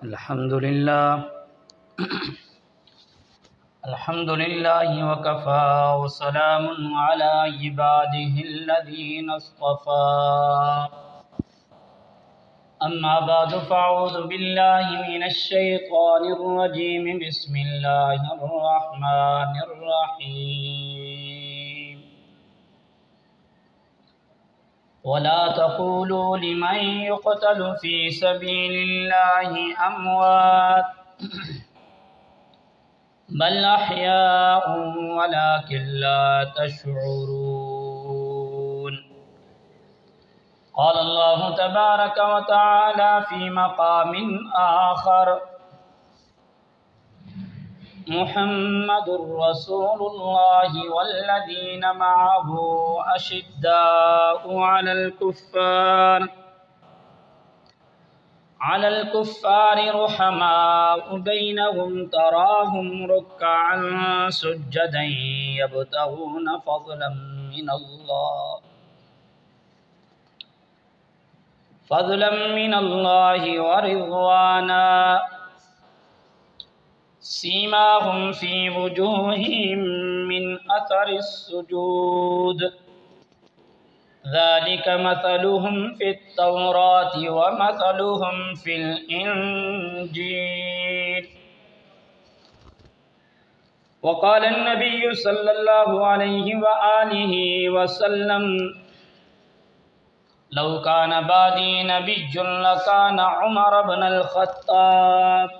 الحمد لله وكفى وسلام على عباده الذين اصطفى أما بعد فأعوذ بالله من الشيطان الرجيم بسم الله الرحمن الرحيم ولا تقولوا لمن يقتل في سبيل الله أموات بل أحياء ولكن لا تشعرون قال الله تبارك وتعالى في مقام آخر محمد رسول الله والذين معه أشداء على الكفار رحماء بينهم تراهم ركعا سجدا يبتغون فضلا من الله ورضوانا سيماهم في وجوههم من أثر السجود ذلك مثلهم في التوراة ومثلهم في الإنجيل وقال النبي صلى الله عليه وآله وسلم لو كان بعدي نبي لكان عمر بن الخطاب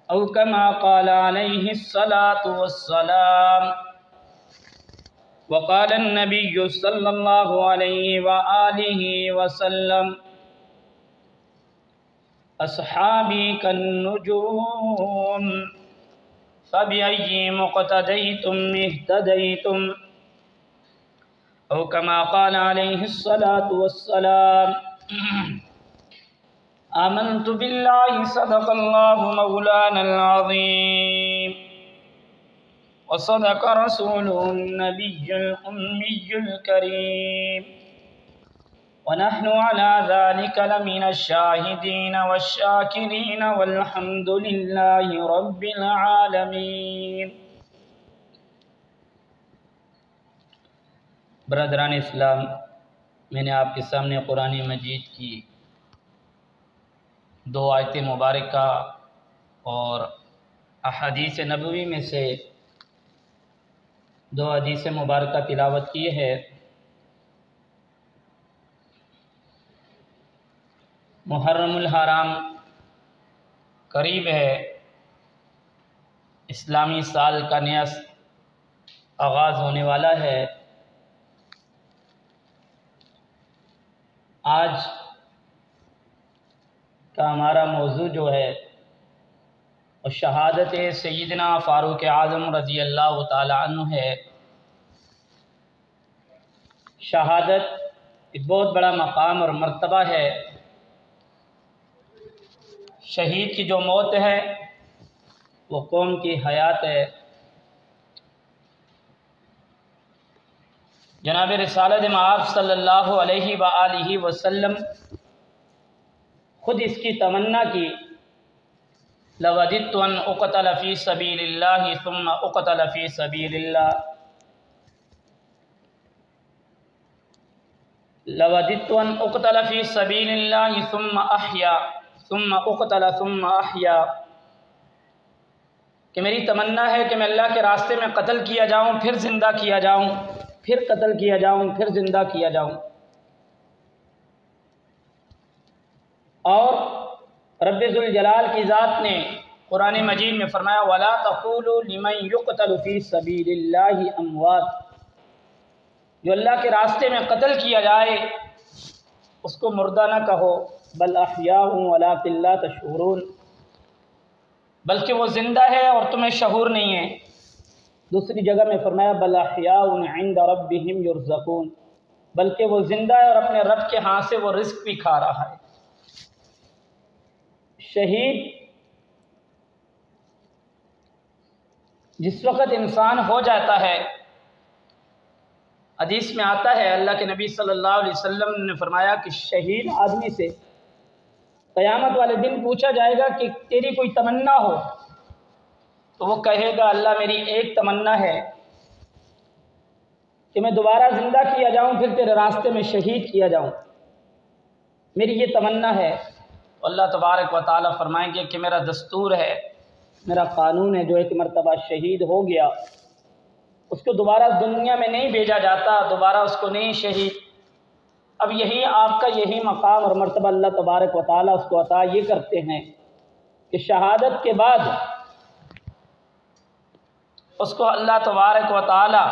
أو كما قال عليه الصلاة والسلام وقال النبي صلى الله عليه وآله وسلم أصحابي كالنجوم فبأيهم اقتديتم اهتديتم أو كما قال عليه الصلاة والسلام آمنت بالله صدق الله مولانا العظيم وصدق رسوله النبي الأمي الكريم ونحن على ذلك لمن الشاهدين والشاكرين والحمد لله رب العالمين. برادران اسلام، میں نے آپ کے سامنے قرآن مجید کی 2 آیت مبارکہ اور احادیث نبوی میں سے 2 حدیث مبارکہ تلاوت کی ہے. محرم الحرام قریب ہے، اسلامی سال کا نیا آغاز ہونے والا ہے. آج کا ہمارا موضوع جو ہے وہ شہادت سیدنا فاروق اعظم رضی اللہ تعالی عنہ ہے. شہادت ایک بہت بڑا مقام اور مرتبہ ہے. شہید کی جو موت ہے وہ قوم کی حیات ہے. جناب رسالت مآب صلی اللہ علیہ وآلہ وسلم خود اس کی تمنا کی، لَوَدِدْتُ أَنْ أُقْتَلَ فِي سَبِيلِ اللَّهِ ثُمَّ أُقْتَلَ فِي سَبِيلِ اللَّهِ لَوَدِدْتُ أَنْ أُقْتَلَ فِي سَبِيلِ اللَّهِ ثُمَّ أَحْيَا ثُمَّ أُقْتَلَ ثُمَّ أَحْيَا، کہ میری تمنا ہے کہ میں اللہ کے راستے میں قتل کیا جاؤں، پھر زندہ کیا جاؤں، پھر قتل کیا جاؤں، پھر زندہ کیا جاؤں. اور رب ذوالجلال کی ذات نے قرآن مجید میں فرمایا وَلَا تَقُولُوا لِمَنْ يُقْتَلُ فِي سَبِيلِ اللَّهِ أَمْوَاتٌ، جو اللہ کے راستے میں قتل کیا جائے اس کو مردہ نہ کہو، بل احیاء ولکن لا تشعرون، بلکہ وہ زندہ ہے اور تمہیں شعور نہیں ہے. دوسری جگہ میں فرمایا بل احیاء عند ربهم یرزقون، بلکہ وہ زندہ ہے اور اپنے رب کے ہاں سے وہ رزق بھی کھا رہا ہے. شہید جس وقت انسان ہو جاتا ہے، حدیث میں آتا ہے اللہ کے نبی صلی اللہ علیہ وسلم نے فرمایا کہ شہید آدمی سے قیامت والے دن پوچھا جائے گا کہ تیری کوئی تمنا ہو، تو وہ کہے گا اللہ میری ایک تمنا ہے کہ میں دوبارہ زندہ کیا جاؤں، پھر تیرے راستے میں شہید کیا جاؤں، میری یہ تمنا ہے۔ تو اللہ تبارک و تعالیٰ فرمائیں گے کہ میرا دستور ہے، میرا قانون ہے، جو ایک مرتبہ شہید ہو گیا اس کو دوبارہ دنیا میں نہیں بھیجا جاتا، دوبارہ اس کو نہیں شہید۔ اب یہی آپ کا یہی مقام اور مرتبہ اللہ تبارک و تعالیٰ اس کو عطا یہ کرتے ہیں کہ شہادت کے بعد اس کو اللہ تبارک و تعالیٰ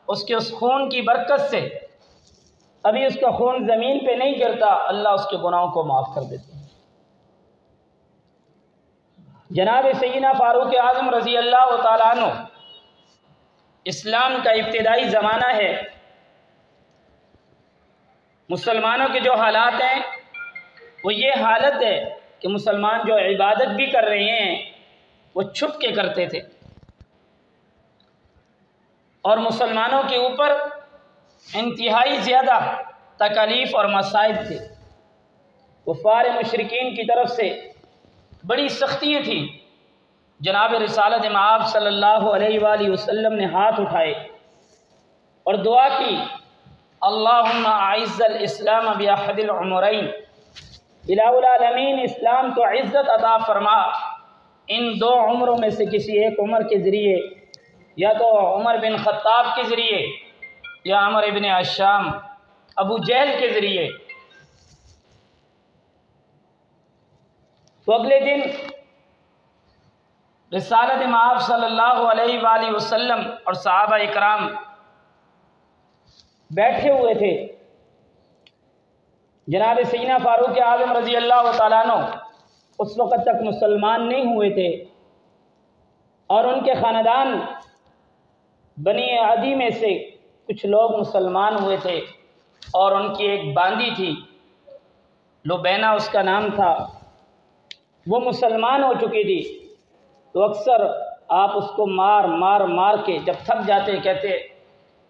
اس کے اس خون کی برکت سے، ابھی اس کا خون زمین پہ نہیں گرتا، اللہ اس کے گناہوں کو معاف کر دیتے ہیں۔ جناب سیدنا فاروق اعظم رضی اللہ تعالیٰ عنہ، اسلام کا ابتدائی زمانہ ہے، مسلمانوں کے جو حالات ہیں وہ یہ حالت ہے کہ مسلمان جو عبادت بھی کر رہے ہیں وہ چھپ کے کرتے تھے، اور مسلمانوں کے اوپر انتہائی زیادہ تکالیف اور مصائب تھے۔ کفار مشرکین کی طرف سے بڑی سختیاں تھیں۔ جناب رسالت مآب صلی اللہ علیہ وآلہ وسلم نے ہاتھ اٹھائے اور دعا کی، اللہم اعز الاسلام باحد العمرین، الہ العالمین اسلام کو عزت عطا فرما ان دو عمروں میں سے کسی ایک عمر کے ذریعے، یا تو عمر بن خطاب کے ذریعے یا عمر ابن عشام ابو جہل کے ذریعے۔ تو اگلے دن رسالت مآب صلی اللہ علیہ وآلہ وسلم اور صحابہ اکرام بیٹھے ہوئے تھے۔ جناب سیدنا فاروق اعظم رضی اللہ تعالیٰ عنہ اس وقت تک مسلمان نہیں ہوئے تھے، اور ان کے خاندان بنی عدی میں سے کچھ لوگ مسلمان ہوئے تھے، اور ان کی ایک باندی تھی، لبینہ اس کا نام تھا، وہ مسلمان ہو چکی تھی۔ تو اکثر آپ اس کو مار مار مار کے جب تھک جاتے کہتے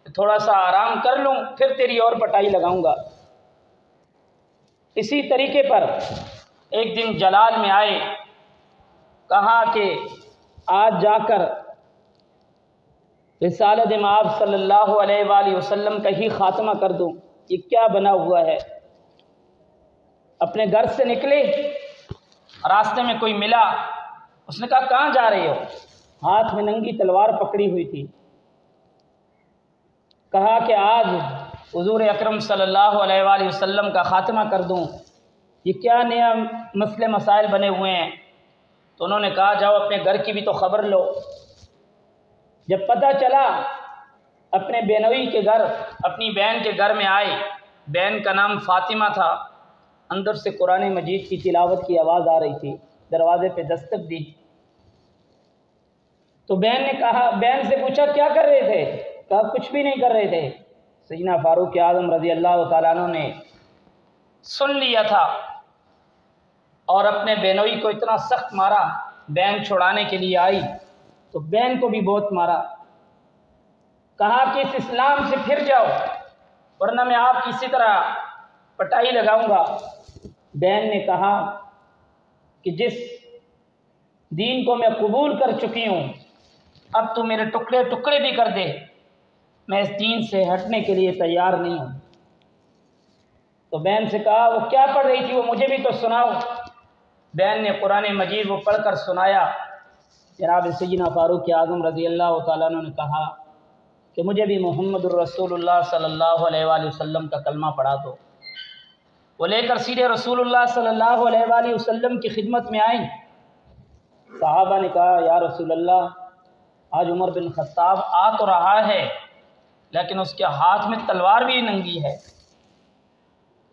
تھوڑا سا آرام کر لوں پھر تیری اور پٹائی لگاؤں گا۔ اسی طریقے پر ایک دن جلال میں آئے، کہا کہ آج جا کر رسالت مآب صلی اللہ علیہ وآلہ وسلم کا ہی خاتمہ کر دوں، یہ کیا بنا ہوا ہے۔ اپنے گھر سے نکلے، راستے میں کوئی ملا، اس نے کہا کہاں جا رہے ہو؟ ہاتھ میں ننگی تلوار پکڑی ہوئی تھی۔ کہا کہ آج حضور اکرم صلی اللہ علیہ وآلہ وسلم کا خاتمہ کر دوں، یہ کیا نیا مسئلے مسائل بنے ہوئے ہیں۔ تو انہوں نے کہا جاؤ اپنے گھر کی بھی تو خبر لو۔ جب پتہ چلا، اپنے بینوئی کے گھر، اپنی بہن کے گھر میں آئے، بہن کا نام فاطمہ تھا، اندر سے قرآن مجید کی تلاوت کی آواز آ رہی تھی، دروازے پہ دستک دی۔ تو بہن نے کہا، بہن سے پوچھا کیا کر رہے تھے؟ کہا کچھ بھی نہیں کر رہے تھے۔ سیدنا فاروق اعظم رضی اللہ تعالیٰ عنہ نے سن لیا تھا اور اپنے بہنوئی کو اتنا سخت مارا، بہن چھڑانے کے لیے آئی تو بہن کو بھی بہت مارا۔ کہا کہ اس اسلام سے پھر جاؤ ورنہ میں آپ کی اسی طرح پٹائی لگاؤں گا۔ بہن نے کہا کہ جس دین کو میں قبول کر چکی ہوں، اب تو میرے ٹکڑے ٹکڑے بھی کر دے، میں اس دین سے ہٹنے کے لیے تیار نہیں ہوں۔ تو بہن سے کہا وہ کیا پڑھ رہی تھی، وہ مجھے بھی تو سناؤ۔ بہن نے قرآن مجید وہ پڑھ کر سنایا۔ جناب سیدنا فاروق اعظم رضی اللہ تعالیٰ عنہ نے کہا کہ مجھے بھی محمد الرسول اللہ صلی اللہ علیہ وآلہ وسلم کا کلمہ پڑھا دو۔ وہ لے کر سیدھے رسول اللہ صلی اللہ علیہ وآلہ وسلم کی خدمت میں آئیں۔ صحابہ نے کہا یا رسول اللہ، آج عمر بن خطاب آ تو رہا ہے لیکن اس کے ہاتھ میں تلوار بھی ننگی ہے۔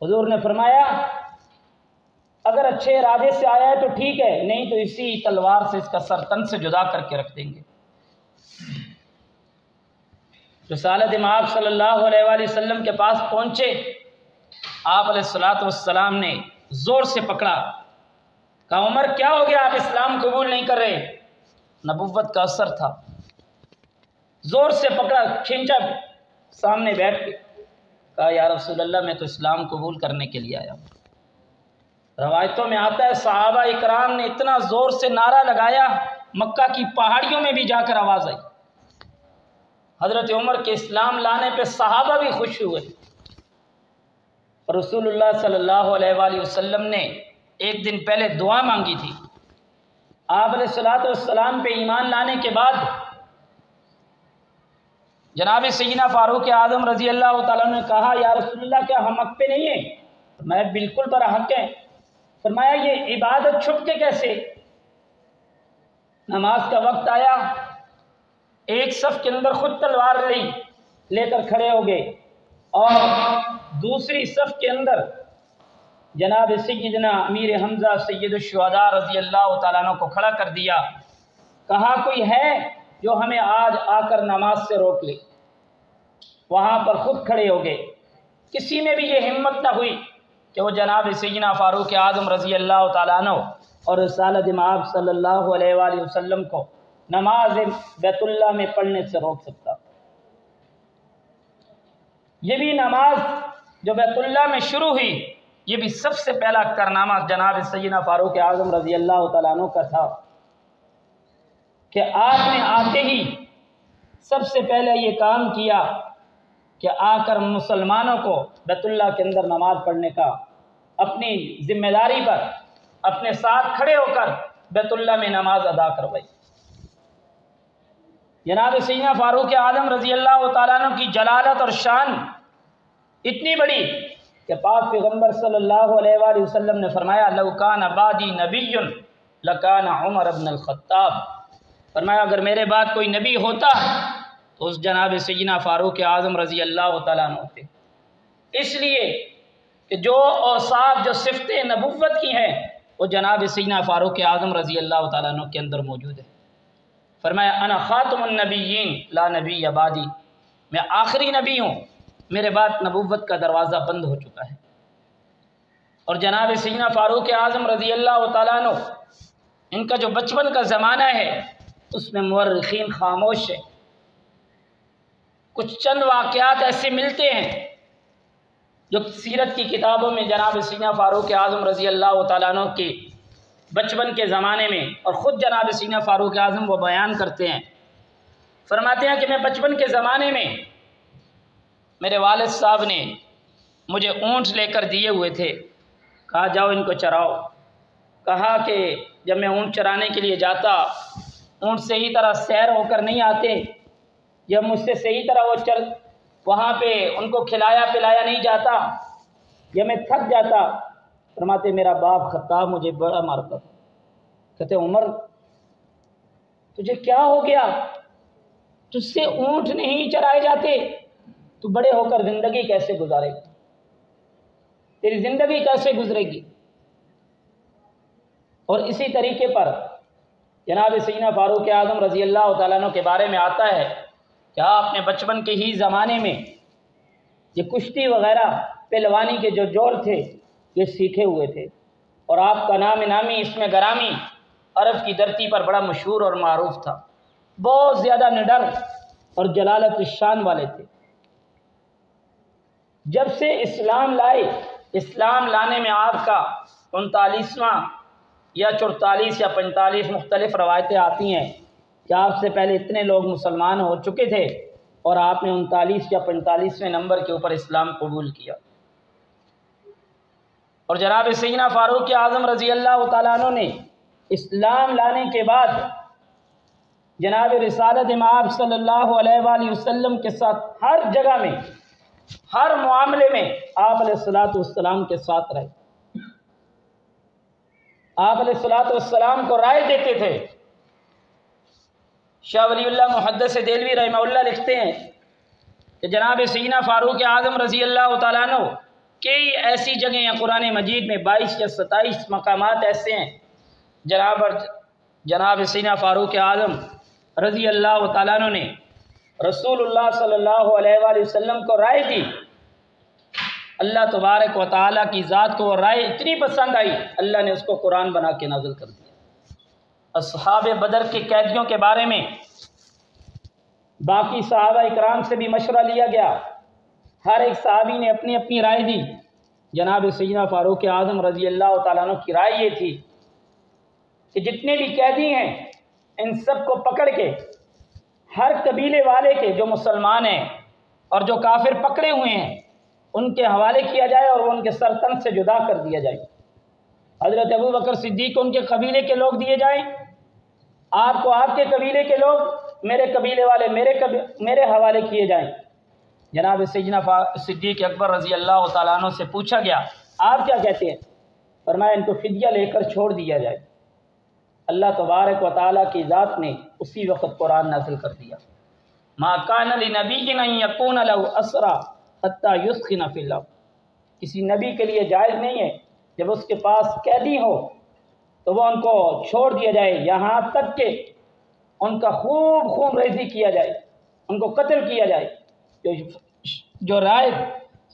حضور نے فرمایا اگر اچھے ارادے سے آیا ہے تو ٹھیک ہے، نہیں تو اسی تلوار سے اس کا سر تن سے جدا کر کے رکھ دیں گے۔ رسالت مآب صلی اللہ علیہ وآلہ وسلم کے پاس پہنچے، آپ علیہ الصلوۃ والسلام نے زور سے پکڑا، کہا عمر کیا ہو گیا، آپ اسلام قبول نہیں کر رہے؟ نبوت کا اثر تھا، زور سے پکڑا، کھینچا سامنے بیٹھ کے، کہا یا رسول اللہ میں تو اسلام قبول کرنے کے لیے آیا ہوں۔ روایتوں میں آتا ہے صحابہ اکرام نے اتنا زور سے نعرہ لگایا مکہ کی پہاڑیوں میں بھی جا کر آواز آئی۔ حضرت عمر کے اسلام لانے پہ صحابہ بھی خوش ہوئے۔ رسول اللہ صلی اللہ علیہ وآلہ وسلم نے ایک دن پہلے دعا مانگی تھی۔ آپ علیہ الصلوۃ والسلام پہ ایمان لانے کے بعد جناب سیدنا فاروق اعظم رضی اللہ تعالیٰ نے کہا یا رسول اللہ کیا ہم حق پہ نہیں ہیں؟ میں بالکل برا حق ہیں۔ فرمایا یہ عبادت چھپ کے کیسے؟ نماز کا وقت آیا، ایک صف کے اندر خود تلوار لے کر کھڑے ہو گئے اور دوسری صف کے اندر جناب سیدنا امیر حمزہ سید الشہداء رضی اللہ تعالیٰ عنہ کو کھڑا کر دیا۔ کہا کوئی ہے جو ہمیں آج آ کر نماز سے روک لے؟ وہاں پر خود کھڑے ہو گئے۔ کسی میں بھی یہ ہمت نہ ہوئی کہ وہ جناب سیدنا فاروق اعظم رضی اللہ تعالیٰ عنہ اور رسالت مآب صلی اللہ علیہ وآلہ وسلم کو نماز بیت اللہ میں پڑھنے سے روک سکتا۔ یہ بھی نماز جو بیت اللہ میں شروع ہوئی، یہ بھی سب سے پہلا کارنامہ جناب سیدنا فاروق اعظم رضی اللہ تعالیٰ عنہ کا تھا کہ آپ نے آتے ہی سب سے پہلے یہ کام کیا کہ آ کر مسلمانوں کو بیت اللہ کے اندر نماز پڑھنے کا اپنی ذمہ داری پر اپنے ساتھ کھڑے ہو کر بیت اللہ میں نماز ادا کروائی۔ جناب سیدنا فاروق اعظم رضی اللہ تعالیٰ عنہ کی جلالت اور شان اتنی بڑی کہ پاک پیغمبر صلی اللہ علیہ وآلہ وسلم نے فرمایا لو کان بعدی نبی لکان عمر بن الخطاب، فرمایا اگر میرے بعد کوئی نبی ہوتا تو اس جناب سیدنا فاروق اعظم رضی اللہ تعالیٰ عنہ ہوتے، اس لیے کہ جو اوصاف جو صفتیں نبوت کی ہیں وہ جناب سیدنا فاروق اعظم رضی اللہ تعالیٰ عنہ کے اندر موجود ہے۔ فرمایا انا خاتم النبیین لا نبی بعدی، میں آخری نبی ہوں، میرے بعد نبوت کا دروازہ بند ہو چکا ہے۔ اور جناب سیدنا فاروق اعظم رضی اللہ تعالیٰ عنہ ان کا جو بچپن کا زمانہ ہے اس میں مورخین خاموش ہے۔ کچھ چند واقعات ایسے ملتے ہیں جو سیرت کی کتابوں میں جناب سیدنا فاروق اعظم رضی اللہ تعالیٰ عنہ کے بچپن کے زمانے میں اور خود جناب سیدنا فاروق اعظم وہ بیان کرتے ہیں۔ فرماتے ہیں کہ میں بچپن کے زمانے میں میرے والد صاحب نے مجھے اونٹ لے کر دیے ہوئے تھے، کہا جاؤ ان کو چراؤ۔ کہا کہ جب میں اونٹ چرانے کے لیے جاتا، اونٹ صحیح طرح سیر ہو کر نہیں آتے، جب مجھ سے صحیح طرح وہاں پہ ان کو کھلایا پلایا نہیں جاتا، یا میں تھک جاتا، فرماتے میرا باپ خطاب مجھے بڑا مارتا تھا۔ کہتے عمر تجھے کیا ہو گیا؟ تجھ سے اونٹ نہیں چرائے جاتے، تو بڑے ہو کر زندگی کیسے گزارے گا؟ تیری زندگی کیسے گزرے گی؟ اور اسی طریقے پر جناب سیدنا فاروق اعظم رضی اللہ تعالیٰ عنہ کے بارے میں آتا ہے کہ آپ اپنے بچپن کے ہی زمانے میں یہ کشتی وغیرہ پہلوانی کے جو جوڑ تھے یہ سیکھے ہوئے تھے، اور آپ کا نام نامی اسم گرامی عرب کی دھرتی پر بڑا مشہور اور معروف تھا۔ بہت زیادہ نڈر اور جلالت الشان والے تھے۔ جب سے اسلام لائے، اسلام لانے میں آپ کا 39واں یا 44 یا 45 مختلف روایتیں آتی ہیں کہ آپ سے پہلے اتنے لوگ مسلمان ہو چکے تھے اور آپ نے 39 یا 45ویں نمبر کے اوپر اسلام قبول کیا۔ اور جناب سیدنا فاروق اعظم رضی اللہ تعالیٰ عنہ نے اسلام لانے کے بعد جناب رسالت مآب صلی اللہ علیہ وآلہ وسلم کے ساتھ ہر جگہ میں، ہر معاملے میں آپ علیہ الصلوۃ والسلام کے ساتھ رہے۔ آپ علیہ الصلوۃ والسلام کو رائے دیتے تھے۔ شاہ ولی اللہ محدث دہلوی رحمہ اللہ لکھتے ہیں کہ جناب سیدنا فاروق اعظم رضی اللہ تعالیٰ عنہ کئی ایسی جگہیں ہیں قرآن مجید میں 22 یا 27 مقامات ایسے ہیں جناب سیدنا فاروق اعظم رضی اللہ تعالیٰ عنہ نے رسول اللہ صلی اللہ علیہ وآلہ وسلم کو رائے دی۔ اللہ تبارک و تعالیٰ کی ذات کو وہ رائے اتنی پسند آئی، اللہ نے اس کو قرآن بنا کے نازل کر دیا۔ اصحاب بدر کے قیدیوں کے بارے میں باقی صحابہ اکرام سے بھی مشورہ لیا گیا، ہر ایک صحابی نے اپنی اپنی رائے دی۔ جناب سیدنا فاروق اعظم رضی اللہ تعالیٰ عنہ کی رائے یہ تھی کہ جتنے بھی قیدی ہیں ان سب کو پکڑ کے ہر قبیلے والے کے جو مسلمان ہیں اور جو کافر پکڑے ہوئے ہیں ان کے حوالے کیا جائے اور وہ ان کے سر تن سے جدا کر دیا جائے۔ حضرت ابو بکر صدیق کو ان کے قبیلے کے لوگ دیے جائیں، آپ کو آپ کے قبیلے کے لوگ، میرے قبیلے والے میرے حوالے کیے جائیں۔ جناب سیدنا صدیق اکبر رضی اللہ تعالیٰ عنہ سے پوچھا گیا آپ کیا کہتے ہیں؟ فرمایا ان کو فدیہ لے کر چھوڑ دیا جائے۔ اللہ تبارک و تعالیٰ کی ذات نے اسی وقت قرآن نازل کر دیا، ما کان لنبی ان یکون لہ اسری حتی یثخن فی الارض۔ کسی نبی کے لیے جائز نہیں ہے جب اس کے پاس قیدی ہو تو وہ ان کو چھوڑ دیا جائے، یہاں تک کہ ان کا خوب خون ریزی کیا جائے، ان کو قتل کیا جائے۔ جو رائے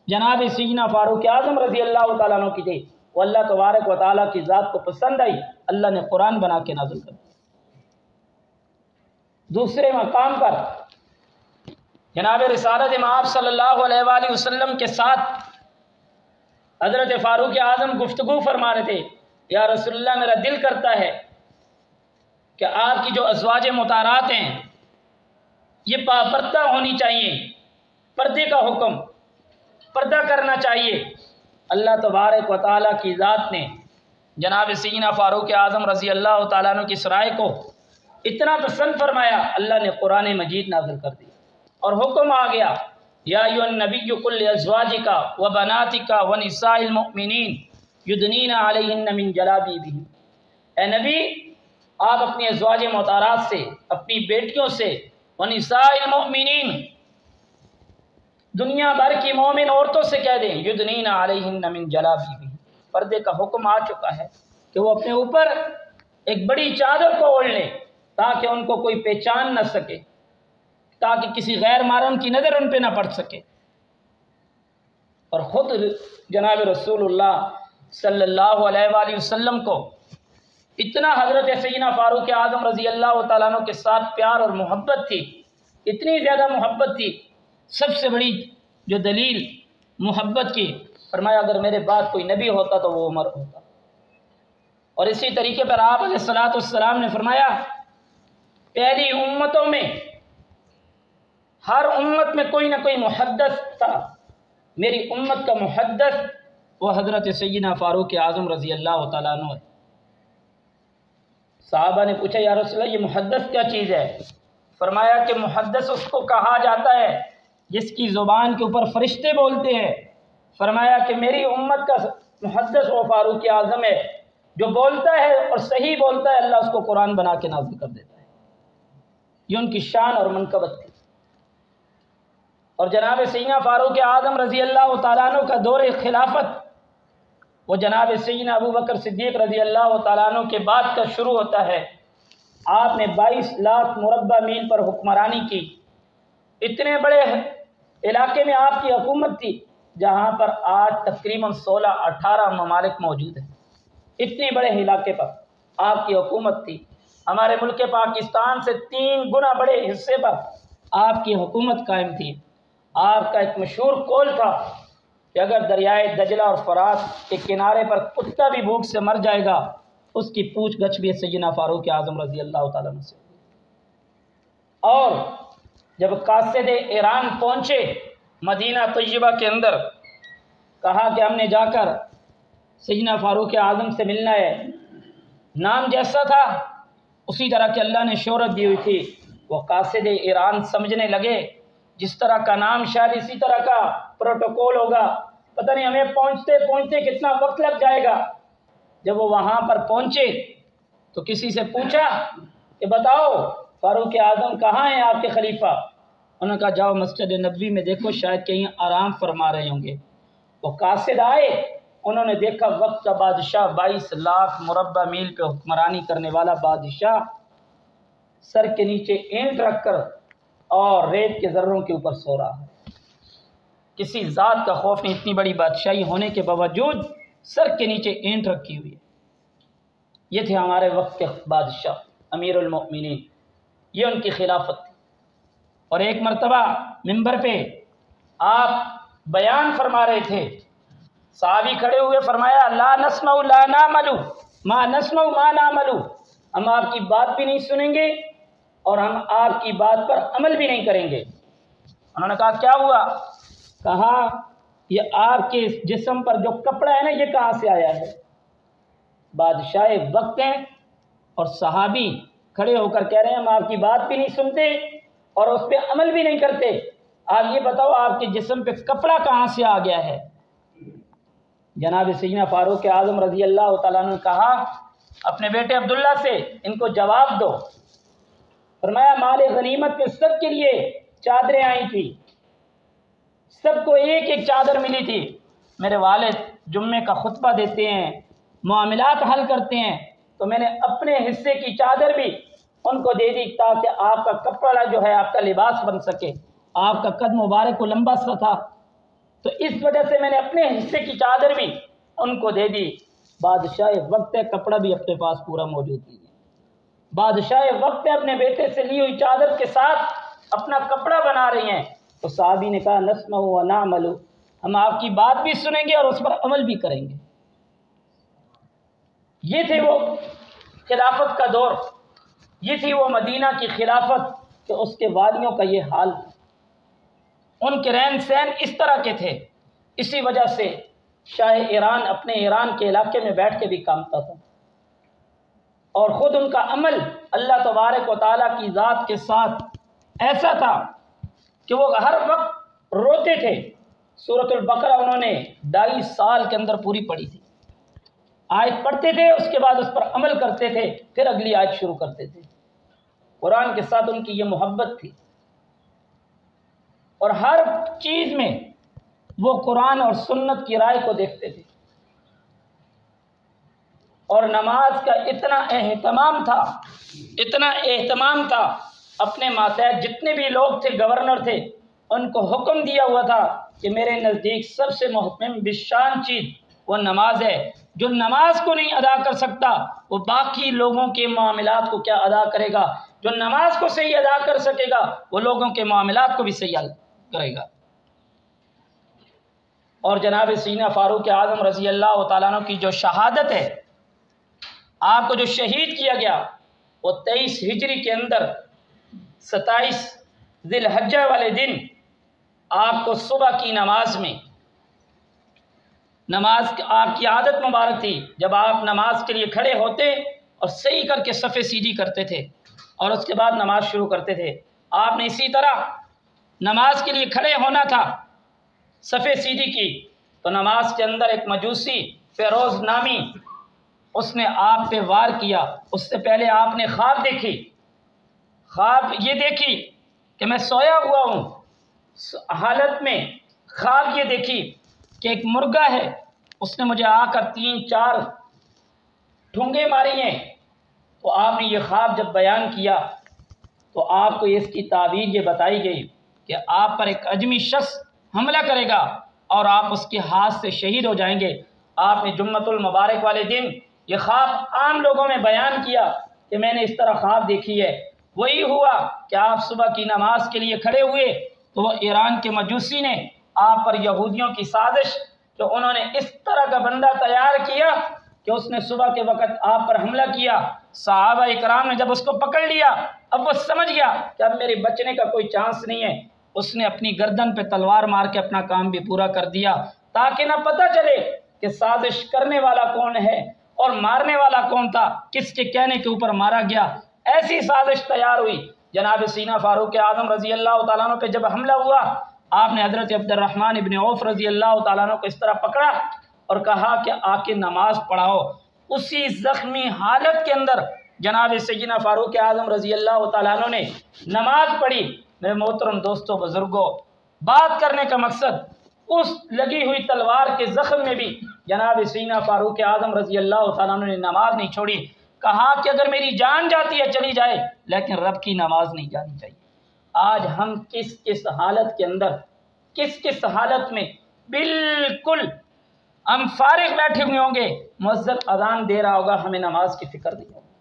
جناب سیدنا فاروق اعظم رضی اللہ تعالیٰ عنہ کی تھی وہ اللہ تبارک و تعالیٰ کی ذات کو پسند آئی، اللہ نے قرآن بنا کے نازل کر دیا۔ دوسرے مقام پر جناب رسالت مآب صلی اللہ علیہ وآلہ وسلم کے ساتھ حضرت فاروق اعظم گفتگو فرما رہے تھے، یا رسول اللہ میرا دل کرتا ہے کہ آپ کی جو ازواج مطہرات ہیں یہ پابردہ ہونی چاہیے، پردے کا حکم، پردہ کرنا چاہیے۔ اللہ تبارک و تعالیٰ کی ذات نے جناب سیدنا فاروق اعظم رضی اللہ تعالیٰ عنہ کی سرائے کو اتنا پسند فرمایا، اللہ نے قرآن مجید نازل کر دی اور حکم آ گیا، یا ایھا النبی قل لازواجک وبناتک ونساء المؤمنین یدنین علیہن من جلابیبہن۔ اے نبی آپ اپنی ازواج مطہرات سے، اپنی بیٹیوں سے، ونساء المؤمنین دنیا بھر کی مومن عورتوں سے کہہ دیں، یدنین علیہن من جلابیبہن، پردے کا حکم آ چکا ہے کہ وہ اپنے اوپر ایک بڑی چادر کو اوڑھ لیں تاکہ ان کو کوئی پہچان نہ سکے، تاکہ کسی غیر محرم کی نظر ان پہ نہ پڑ سکے۔ اور خود جناب رسول اللہ صلی اللہ علیہ وآلہ وسلم کو اتنا حضرت سیدنا فاروق اعظم رضی اللہ تعالیٰ عنہ کے ساتھ پیار اور محبت تھی، اتنی زیادہ محبت تھی، سب سے بڑی جو دلیل محبت کی، فرمایا اگر میرے بعد کوئی نبی ہوتا تو وہ عمر ہوتا۔ اور اسی طریقے پر آپ علیہ الصلوۃ والسلام نے فرمایا پہلی امتوں میں ہر امت میں کوئی نہ کوئی محدث تھا، میری امت کا محدث وہ حضرت سیدنا فاروق اعظم رضی اللہ تعالیٰ عنہ ہے۔ صحابہ نے پوچھا یا رسول اللہ یہ محدث کیا چیز ہے؟ فرمایا کہ محدث اس کو کہا جاتا ہے جس کی زبان کے اوپر فرشتے بولتے ہیں۔ فرمایا کہ میری امت کا محدث وہ فاروق اعظم ہے، جو بولتا ہے اور صحیح بولتا ہے اللہ اس کو قرآن بنا کے نازل کر دیتا ہے۔ یہ ان کی شان اور منقبت تھی۔ اور جناب سیدنا فاروق اعظم رضی اللہ تعالیٰ عنہ کا دور خلافت وہ جناب سیدنا ابو بکر صدیق رضی اللہ تعالیٰ عنہ کے بعد کا شروع ہوتا ہے۔ آپ نے 22 لاکھ مربع میل پر حکمرانی کی، اتنے بڑے علاقے میں آپ کی حکومت تھی جہاں پر آج تقریباً 16-18 ممالک موجود ہیں۔ اتنے بڑے علاقے پر آپ کی حکومت تھی، ہمارے ملک پاکستان سے 3 گنا بڑے حصے پر آپ کی حکومت قائم تھی۔ آپ کا ایک مشہور قول تھا کہ اگر دریائے دجلہ اور فرات کے کنارے پر کتا بھی بھوک سے مر جائے گا اس کی پوچھ گچھ بھی سیدنا فاروق اعظم رضی اللہ تعالیٰ عنہ سے۔ اور جب قاصد ایران پہنچے مدینہ طیبہ کے اندر، کہا کہ ہم نے جا کر سیدنا فاروق اعظم سے ملنا ہے، نام جیسا تھا اسی طرح کہ اللہ نے شہرت دی ہوئی تھی، وہ قاصد ایران سمجھنے لگے جس طرح کا نام شاید اسی طرح کا پروٹوکول ہوگا، پتہ نہیں ہمیں پہنچتے پہنچتے کتنا وقت لگ جائے گا۔ جب وہ وہاں پر پہنچے تو کسی سے پوچھا کہ بتاؤ فاروق اعظم کہاں ہیں آپ کے خلیفہ؟ انہوں نے کہا جاؤ مسجد نبوی میں دیکھو شاید کہیں آرام فرما رہے ہوں گے۔ وہ قاصد آئے، انہوں نے دیکھا وقت کا بادشاہ 22 لاکھ مربع میل پہ حکمرانی کرنے والا بادشاہ سر کے نیچے اینٹ رکھ کر اور ریت کے ذروں کے اوپر سو رہا ہے۔ کسی ذات کا خوف نہیں، اتنی بڑی بادشاہی ہونے کے باوجود سر کے نیچے اینٹ رکھی ہوئی ہے۔ یہ تھے ہمارے وقت کے بادشاہ امیر المؤمنین، یہ ان کی خلافت تھی۔ اور ایک مرتبہ منبر پہ آپ بیان فرما رہے تھے صحابی کھڑے ہوئے، فرمایا لا نسمع لا نعمل ما نسمع ما نعمل، ہم آپ کی بات بھی نہیں سنیں گے اور ہم آپ کی بات پر عمل بھی نہیں کریں گے۔ انہوں نے کہا کیا ہوا؟ کہا یہ آپ کے جسم پر جو کپڑا ہے نا یہ کہاں سے آیا ہے؟ بادشاہ وقت ہیں اور صحابی کھڑے ہو کر کہہ رہے ہیں ہم آپ کی بات بھی نہیں سنتے اور اس پہ عمل بھی نہیں کرتے، آپ یہ بتاؤ آپ کے جسم پہ کپڑا کہاں سے آ گیا ہے؟ جناب سیدنا فاروق اعظم رضی اللہ تعالیٰ نے کہا اپنے بیٹے عبداللہ سے ان کو جواب دو۔ فرمایا مال غنیمت میں سب کے لیے چادریں آئی تھی، سب کو ایک ایک چادر ملی تھی، میرے والد جمعے کا خطبہ دیتے ہیں، معاملات حل کرتے ہیں، تو میں نے اپنے حصے کی چادر بھی ان کو دے دی تاکہ آپ کا کپڑا جو ہے آپ کا لباس بن سکے، آپ کا قد مبارک و لمبا سا تھا، تو اس وجہ سے میں نے اپنے حصے کی چادر بھی ان کو دے دی۔ بادشاہ وقت ہے، کپڑا بھی اپنے پاس پورا موجود نہیں ہے۔ بادشاہ وقت اپنے بیٹے سے لی ہوئی چادر کے ساتھ اپنا کپڑا بنا رہی ہیں، تو صحابی نے کہا نسمع و نعمل، ہم آپ کی بات بھی سنیں گے اور اس پر عمل بھی کریں گے۔ یہ تھے وہ خلافت کا دور، یہ تھی وہ مدینہ کی خلافت کہ اس کے والیوں کا یہ حال، ان کے رہن سہن اس طرح کے تھے۔ اسی وجہ سے شاہ ایران اپنے ایران کے علاقے میں بیٹھ کے بھی کامتا تھا، اور خود ان کا عمل اللہ تبارک و تعالیٰ کی ذات کے ساتھ ایسا تھا کہ وہ ہر وقت روتے تھے۔ سورۃ البقرہ انہوں نے 2.5 سال کے اندر پوری پڑھی تھی، آیت پڑھتے تھے اس کے بعد اس پر عمل کرتے تھے، پھر اگلی آیت شروع کرتے تھے۔ قرآن کے ساتھ ان کی یہ محبت تھی، اور ہر چیز میں وہ قرآن اور سنت کی رائے کو دیکھتے تھے، اور نماز کا اتنا اہتمام تھا، اپنے ماتحت جتنے بھی لوگ تھے، گورنر تھے، ان کو حکم دیا ہوا تھا کہ میرے نزدیک سب سے مہم بشان چیز وہ نماز ہے، جو نماز کو نہیں ادا کر سکتا وہ باقی لوگوں کے معاملات کو کیا ادا کرے گا، جو نماز کو صحیح ادا کر سکے گا وہ لوگوں کے معاملات کو بھی صحیح کرے گا۔ اور جناب سیدنا فاروق اعظم رضی اللہ تعالیٰ عنہ کی جو شہادت ہے، آپ کو جو شہید کیا گیا، وہ 23 ہجری کے اندر 27 ذی الحجہ والے دن آپ کو صبح کی نماز میں، نماز آپ کی عادت مبارک تھی، جب آپ نماز کے لیے کھڑے ہوتے اور صحیح کر کے صف سیدھی کرتے تھے اور اس کے بعد نماز شروع کرتے تھے، آپ نے اسی طرح نماز کے لیے کھڑے ہونا تھا، صف سیدھی کی، تو نماز کے اندر ایک مجوسی فیروز نامی اس نے آپ پہ وار کیا۔ اس سے پہلے آپ نے خواب دیکھی، خواب یہ دیکھی کہ میں سویا ہوا ہوں، حالت میں خواب یہ دیکھی کہ ایک مرغا ہے، اس نے مجھے آ کر 3-4 ٹھونگے ماری ہیں۔ تو آپ نے یہ خواب جب بیان کیا تو آپ کو اس کی تعبیر یہ بتائی گئی کہ آپ پر ایک اجمی شخص حملہ کرے گا اور آپ اس کے ہاتھ سے شہید ہو جائیں گے۔ آپ نے جمعۃ المبارک والے دن یہ خواب عام لوگوں میں بیان کیا کہ میں نے اس طرح خواب دیکھی ہے۔ وہی ہوا کہ آپ صبح کی نماز کے لیے کھڑے ہوئے تو وہ ایران کے مجوسی نے آپ پر یہودیوں کی سازش، جو انہوں نے اس طرح کا بندہ تیار کیا کہ اس نے صبح کے وقت آپ پر حملہ کیا۔ صحابہ اکرام نے جب اس کو پکڑ لیا، اب وہ سمجھ گیا کہ اب میرے بچنے کا کوئی چانس نہیں ہے، اس نے اپنی گردن پہ تلوار مار کے اپنا کام بھی پورا کر دیا تاکہ نہ پتہ چلے کہ سازش کرنے والا کون ہے اور مارنے والا کون تھا، کس کے کہنے کے اوپر مارا گیا۔ ایسی سازش تیار ہوئی۔ جناب سیدنا فاروق اعظم رضی اللہ تعالیٰ عنہ پہ جب حملہ ہوا، آپ نے حضرت عبد الرحمن ابن عوف رضی اللہ تعالیٰ عنہ کو اس طرح پکڑا اور کہا کہ آ کے نماز پڑھاؤ۔ اسی زخمی حالت کے اندر جناب سیدنا فاروق اعظم رضی اللہ تعالیٰ عنہ نے نماز پڑھی۔ میرے محترم دوستوں بزرگوں، بات کرنے کا مقصد اس لگی ہوئی تلوار کے زخم میں بھی جناب سیدنا فاروق اعظم رضی اللہ تعالیٰ عنہ نے نماز نہیں چھوڑی۔ کہا کہ اگر میری جان جاتی ہے چلی جائے لیکن رب کی نماز نہیں جانی چاہیے۔ آج ہم کس حالت کے اندر، کس حالت میں بالکل ہم فارغ بیٹھے ہوئے ہوں گے، مؤذن اذان دے رہا ہوگا، ہمیں نماز کی فکر نہیں ہوگی۔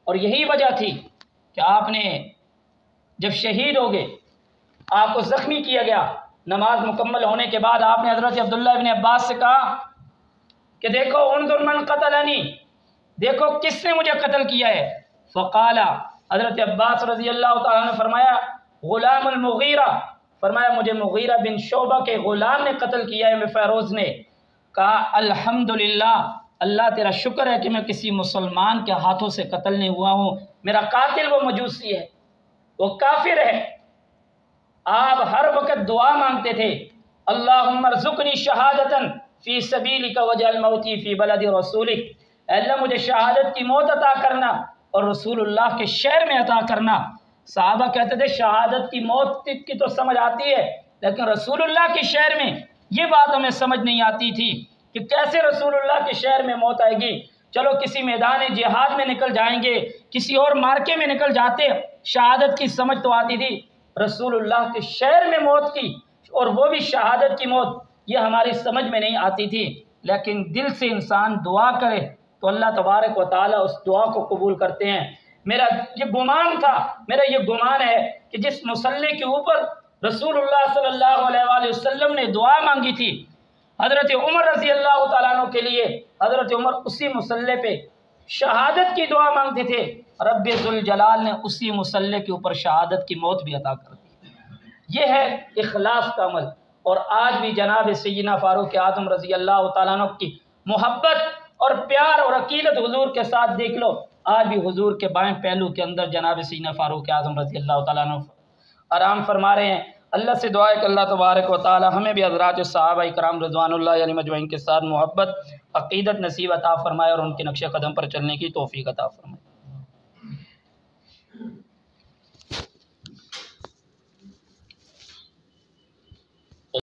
اور یہی وجہ تھی کہ آپ نے جب شہید ہو گئے، آپ کو زخمی کیا گیا، نماز مکمل ہونے کے بعد آپ نے حضرت عبداللہ ابن عباس سے کہا کہ دیکھو انظر من قتلنی، دیکھو کس نے مجھے قتل کیا ہے. فقال، حضرت عباس رضی اللہ تعالیٰ نے فرمایا غلام المغیرہ، فرمایا مجھے مغیرہ بن شعبہ کے غلام نے قتل کیا ہے، فیروز نے. کہا الحمدللہ، اللہ تیرا شکر ہے کہ میں کسی مسلمان کے ہاتھوں سے قتل نہیں ہوا ہوں، میرا قاتل وہ مجوسی ہے، وہ کافر ہے. آپ ہر وقت دعا مانگتے تھے اللہم ارزقنی شہادتا فی سبیلک واجعل موتی فی بلد رسولک، اے اللہ مجھے شہادت کی موت عطا کرنا اور رسول اللہ کے شہر میں عطا کرنا. صحابہ کہتے تھے شہادت کی موت کی تو سمجھ آتی ہے، لیکن رسول اللہ کے شہر میں یہ بات ہمیں سمجھ نہیں آتی تھی کہ کیسے رسول اللہ کے شہر میں موت آئے گی. چلو کسی میدان جہاد میں نکل جائیں گے، کسی اور مارکے میں نکل جاتے، شہادت کی سمجھ تو آتی تھی. رسول اللہ کے شہر میں موت کی، اور وہ بھی شہادت کی موت، یہ ہماری سمجھ میں نہیں آتی تھی. لیکن دل سے انسان دعا کرے تو اللہ تبارک و تعالیٰ اس دعا کو قبول کرتے ہیں. میرا یہ گمان تھا، میرا یہ گمان ہے کہ جس مصلی کے اوپر رسول اللہ صلی اللہ علیہ وآلہ وسلم نے دعا مانگی تھی حضرت عمر رضی اللہ تعالیٰ عنہ کے لیے، حضرت عمر اسی مصلی پہ شہادت کی دعا مانگتے تھے، رب ذوالجلال نے اسی مصلی کے اوپر شہادت کی موت بھی عطا کر دی. یہ ہے اخلاص کا عمل. اور آج بھی جناب سیدنا فاروق اعظم رضی اللہ تعالیٰ عنہ کی محبت اور پیار اور عقیدت حضور کے ساتھ دیکھ لو. آج بھی حضور کے بائیں پہلو کے اندر جناب سیدنا فاروق اعظم رضی اللہ تعالیٰ عنہ آرام فرما رہے ہیں. اللہ سے دعا ہے کہ اللہ تبارک و تعالی ہمیں بھی حضرات صحابہ کرام رضوان اللہ علیہ مجمعین کے ساتھ محبت عقیدت نصیب عطا فرمائے اور ان کے نقش قدم پر چلنے کی توفیق عطا فرمائے.